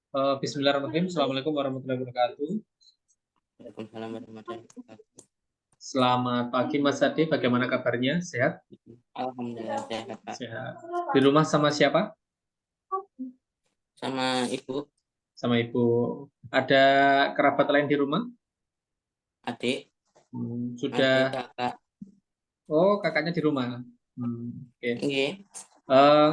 Bismillahirrahmanirrahim. Assalamualaikum warahmatullahi wabarakatuh. Waalaikumsalam warahmatullahi wabarakatuh. Selamat pagi Mas Ade, bagaimana kabarnya? Sehat? Alhamdulillah sehat, Pak. Sehat. Di rumah sama siapa? Sama Ibu, Sama Ibu. Ada kerabat lain di rumah? adik, Sudah. kakak. Oh, kakaknya di rumah. Oke. Nggih.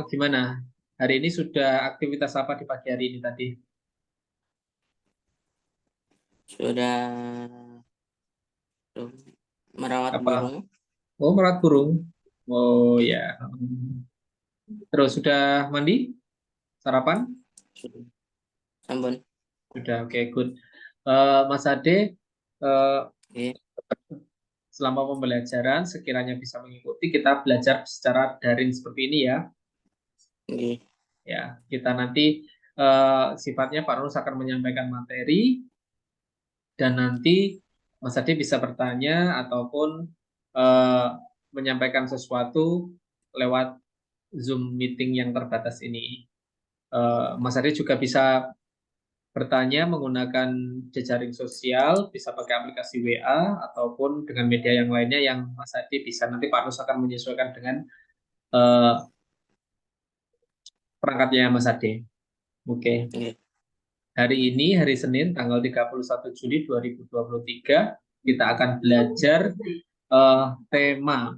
Gimana? Hari ini sudah aktivitas apa di pagi hari ini tadi? Sudah merawat Apa? burung. Oh, merawat burung. Oh ya. Terus sudah mandi? Sarapan? Sudah. Sampun. Sudah. Oke, good. Mas Ade, Nggih. selama pembelajaran sekiranya bisa mengikuti, kita belajar secara daring seperti ini ya. Nggih. Ya, kita nanti sifatnya Pak Nus akan menyampaikan materi dan nanti Mas Ade bisa bertanya ataupun menyampaikan sesuatu lewat Zoom meeting yang terbatas ini. Mas Ade juga bisa bertanya menggunakan jejaring sosial, bisa pakai aplikasi WA ataupun dengan media yang lainnya yang Mas Adi bisa. Nanti Pak Nus akan menyesuaikan dengan perangkatnya Mas Adi. Oke. Nggih. Hari ini, hari Senin, tanggal 31 Juli 2023, kita akan belajar tema.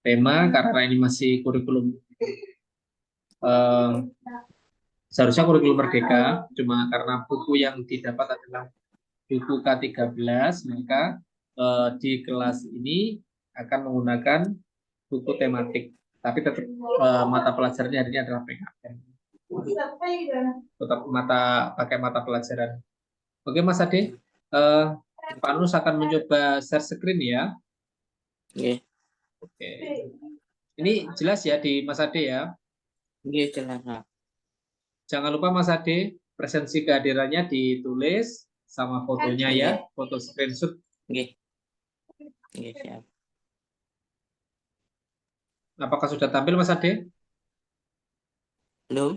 Tema karena ini masih kurikulum seharusnya kurikulum merdeka, cuma karena buku yang didapat adalah buku K13, maka di kelas ini akan menggunakan buku tematik. Tapi tetap mata pelajarannya hari ini adalah PKN. Tetap pakai mata pelajaran. Oke Mas Ade, Pak Nus akan mencoba share screen ya. Nggih. Oke. Ini jelas ya di Mas Ade ya. Nggih, jelas, Pak. Jangan lupa Mas Ade, presensi kehadirannya ditulis sama fotonya ya, foto screenshot. Nggih. Nggih, siap. Apakah sudah tampil Mas Ade? Belum?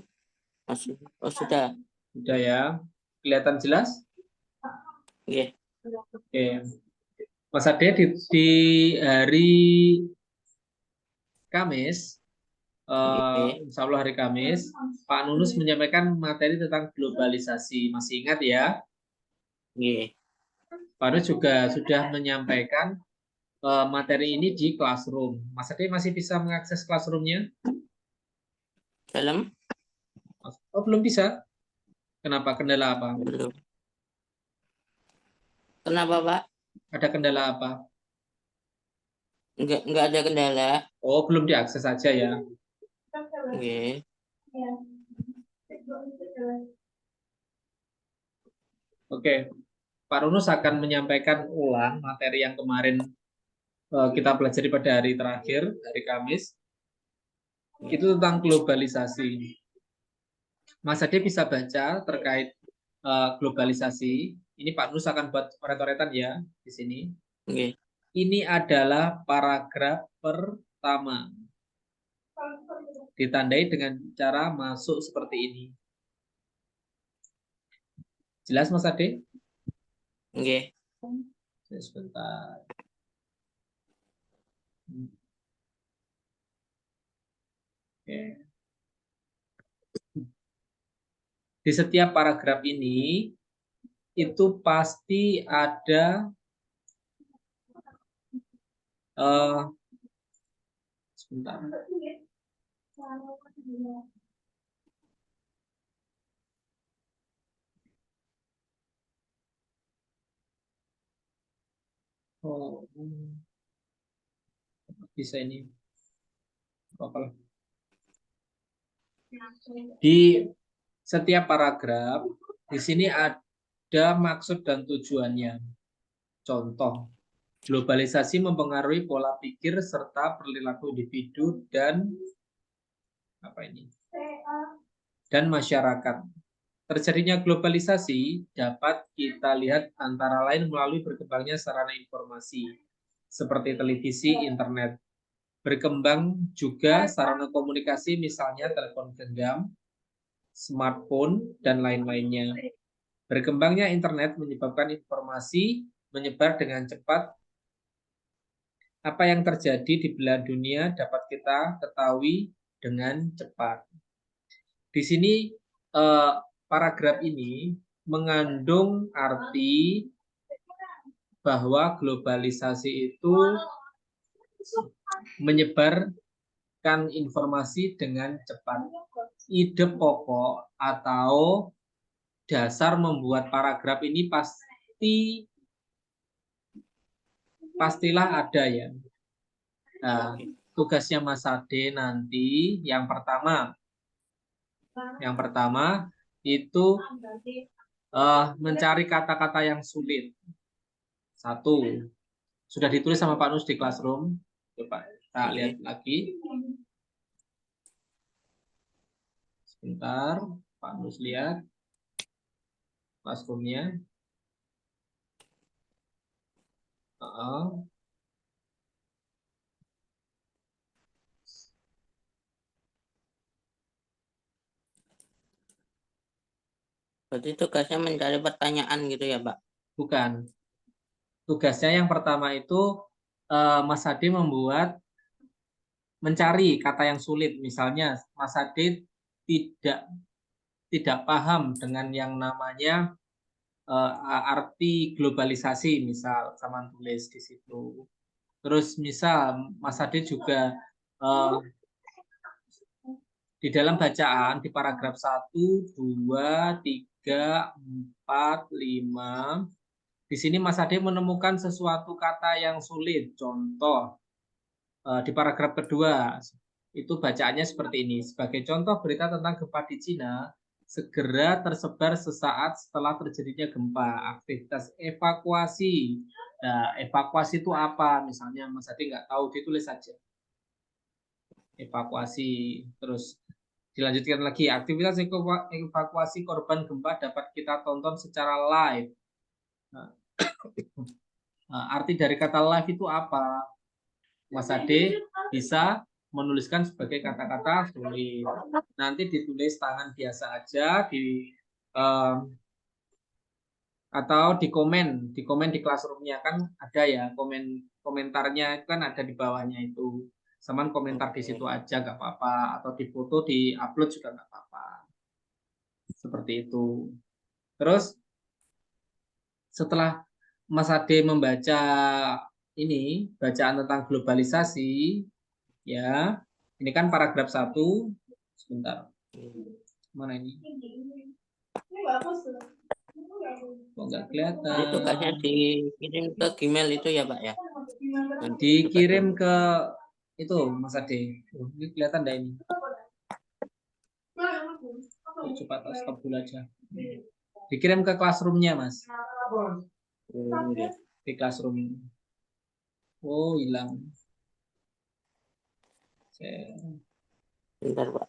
Masih. Oh, sudah. Sudah ya. Kelihatan jelas? Nggih. Oke. Mas Ade, di hari Kamis, Insya Allah hari Kamis, Pak Nunus menyampaikan materi tentang globalisasi. Masih ingat ya? Nggih. Pak Nunus juga sudah menyampaikan materi ini di Classroom. Mas Ade masih bisa mengakses Classroom-nya? Dalam? Oh, belum bisa. Kenapa? Kendala apa? Belum. Kenapa, Pak? Ada kendala apa? Enggak ada kendala. Oh, belum diakses saja ya. Nggih. Oke. Pak Runus akan menyampaikan ulang materi yang kemarin kita pelajari pada hari terakhir, hari Kamis. Itu tentang globalisasi. Mas Ade bisa baca terkait globalisasi. Ini Pak Nus akan buat coret-coretan ya di sini. Nggih. Ini adalah paragraf pertama. Ditandai dengan cara masuk seperti ini. Jelas Mas Ade? Nggih. Sebentar. Oke. Di setiap paragraf ini itu pasti ada sebentar. Oh, bisa ini. Apa? Di setiap paragraf di sini ada maksud dan tujuannya. Contoh, globalisasi mempengaruhi pola pikir serta perilaku individu dan apa ini? Dan masyarakat. Terjadinya globalisasi dapat kita lihat antara lain melalui berkembangnya sarana informasi seperti televisi, internet. Berkembang juga sarana komunikasi misalnya telepon genggam, smartphone, dan lain-lainnya. Berkembangnya internet menyebabkan informasi menyebar dengan cepat. Apa yang terjadi di belahan dunia dapat kita ketahui dengan cepat. Di sini paragraf ini mengandung arti bahwa globalisasi itu menyebarkan informasi dengan cepat. Ide pokok atau dasar membuat paragraf ini pastilah ada ya. Nah, tugasnya Mas Ade nanti yang pertama itu mencari kata-kata yang sulit. Satu, sudah ditulis sama Pak Nus di classroom. Coba kita lihat lagi. Sebentar, Pak Nus lihat classroomnya. Berarti tugasnya mencari pertanyaan gitu ya, Pak? Bukan. Tugasnya yang pertama itu Mas Ade mencari kata yang sulit. Misalnya Mas Ade tidak paham dengan yang namanya arti globalisasi, misal sama tulis di situ. Terus misal Mas Ade juga di dalam bacaan di paragraf 1, 2, 3, 4, 5. Di sini Mas Ade menemukan sesuatu kata yang sulit. Contoh di paragraf kedua itu bacaannya seperti ini. Sebagai contoh berita tentang gempa di Cina segera tersebar sesaat setelah terjadinya gempa. Aktivitas evakuasi. Nah, evakuasi itu apa? Misalnya Mas Ade nggak tahu, ditulis saja. Evakuasi. Terus dilanjutkan lagi, aktivitas evakuasi korban gempa dapat kita tonton secara live. Arti dari kata live itu apa? Mas Ade bisa menuliskan sebagai kata-kata sulit. Nanti ditulis tangan biasa aja atau di komen di classroomnya kan ada ya komentarnya kan ada di bawahnya itu. Saman komentar di situ aja nggak apa-apa, atau di foto di upload juga nggak apa-apa. Seperti itu. Terus setelah Mas Ade membaca ini bacaan tentang globalisasi, ya, ini kan paragraf 1. Sebentar. Mana ini? Kok nggak kelihatan? Itu tugasnya dikirim ke Gmail itu ya, Pak ya? Dikirim ke itu Mas Ade. Ini kelihatan enggak ini? Coba stop dulu aja. Dikirim ke classroomnya, Mas. Di classroom. Oh, hilang. Bentar, Pak.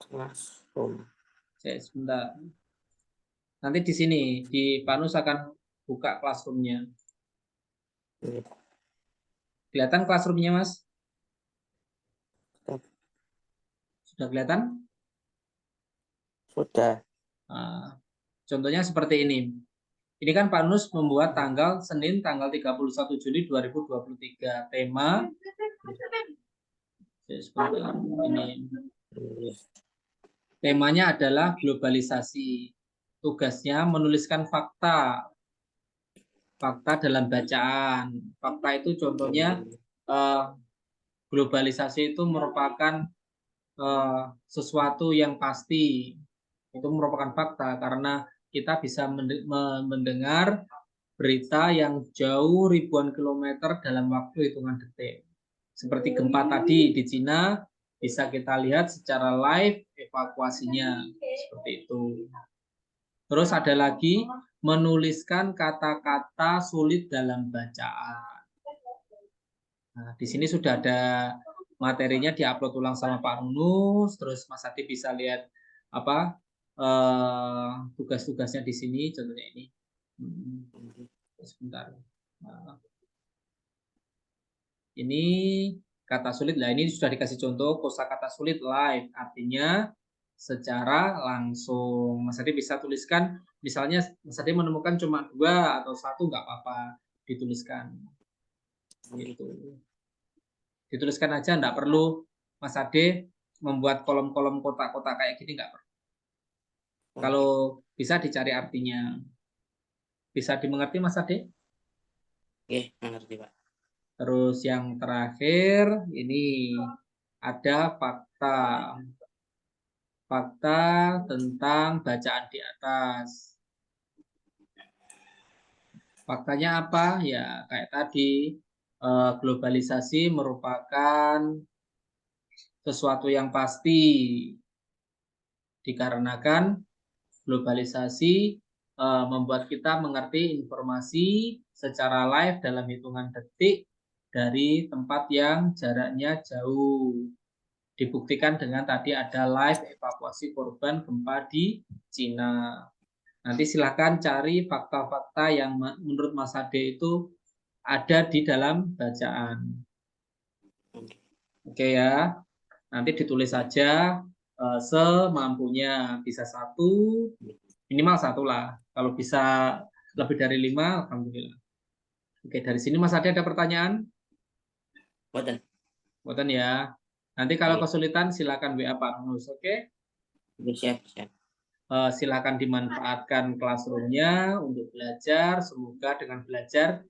Classroom. Sebentar. Nanti di sini di Panus akan buka classroomnya. Kelihatan classroomnya, Mas? Sudah kelihatan? Sudah. Nah, contohnya seperti ini. Ini kan Pak Nus membuat tanggal Senin tanggal 31 Juli 2023. Tema ini. Temanya adalah globalisasi. Tugasnya menuliskan fakta dalam bacaan. Fakta itu contohnya globalisasi itu merupakan sesuatu yang pasti. Itu merupakan fakta karena kita bisa mendengar berita yang jauh ribuan kilometer dalam waktu hitungan detik. Seperti gempa tadi di Cina, bisa kita lihat secara live evakuasinya seperti itu. Terus ada lagi menuliskan kata-kata sulit dalam bacaan. Nah, di sini sudah ada materinya, diupload ulang sama Pak Nunus. Terus Mas Adi bisa lihat apa tugas-tugasnya di sini. Contohnya ini. Sebentar. Nah, ini kata sulit. Nah, ini sudah dikasih contoh kosakata sulit live. Artinya secara langsung. Mas Ade bisa tuliskan, misalnya Mas Ade menemukan cuma 2 atau 1 nggak apa-apa dituliskan. Gitu. Dituliskan aja, nggak perlu Mas Ade membuat kolom-kolom kotak-kotak kayak gini, nggak perlu. Kalau bisa dicari artinya. Bisa dimengerti Mas Ade? Oke, mengerti Pak. Terus yang terakhir ini ada fakta. Fakta tentang bacaan di atas. Faktanya apa? Ya kayak tadi, globalisasi merupakan sesuatu yang pasti dikarenakan globalisasi membuat kita mengerti informasi secara live dalam hitungan detik dari tempat yang jaraknya jauh. Dibuktikan dengan tadi ada live evakuasi korban gempa di Cina. Nanti silahkan cari fakta-fakta yang menurut Mas Ade itu ada di dalam bacaan. Oke ya, nanti ditulis saja semampunya. Bisa 1, minimal 1 lah. Kalau bisa lebih dari 5, alhamdulillah. Oke, dari sini Mas Ade ada pertanyaan? Boten. Boten ya. Nanti kalau kesulitan silakan WA Pak Nus, oke? Siap, siap. Silakan dimanfaatkan classroom-nya untuk belajar. Semoga dengan belajar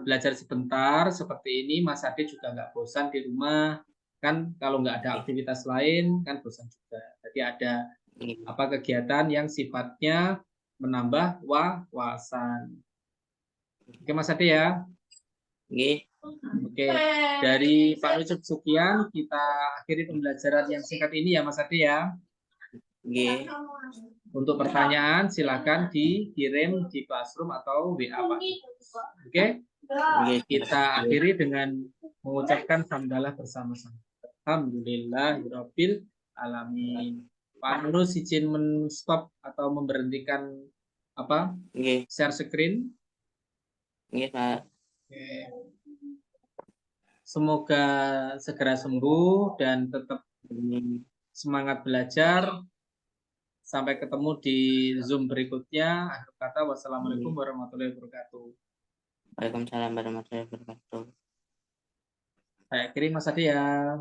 belajar sebentar seperti ini Mas Ade juga nggak bosan di rumah. Kan kalau nggak ada aktivitas lain kan bosan juga. Jadi ada kegiatan yang sifatnya menambah wawasan. Oke Mas Ade ya. Oke, dari Pak Nucup sekian kita akhiri pembelajaran yang singkat ini ya Mas Ade ya. Untuk pertanyaan silakan dikirim di Classroom atau WA Pak. Oke? Kita akhiri dengan mengucapkan hamdalah bersama-sama. Alhamdulillahirabbil alamin. Pak Nurus izin men-stop atau memberhentikan share screen. Pak. Semoga segera sembuh dan tetap semangat belajar. Sampai ketemu di Zoom berikutnya. Akhir kata, wassalamualaikum warahmatullahi wabarakatuh. Waalaikumsalam warahmatullahi wabarakatuh. Saya kirim Mas Ade ya.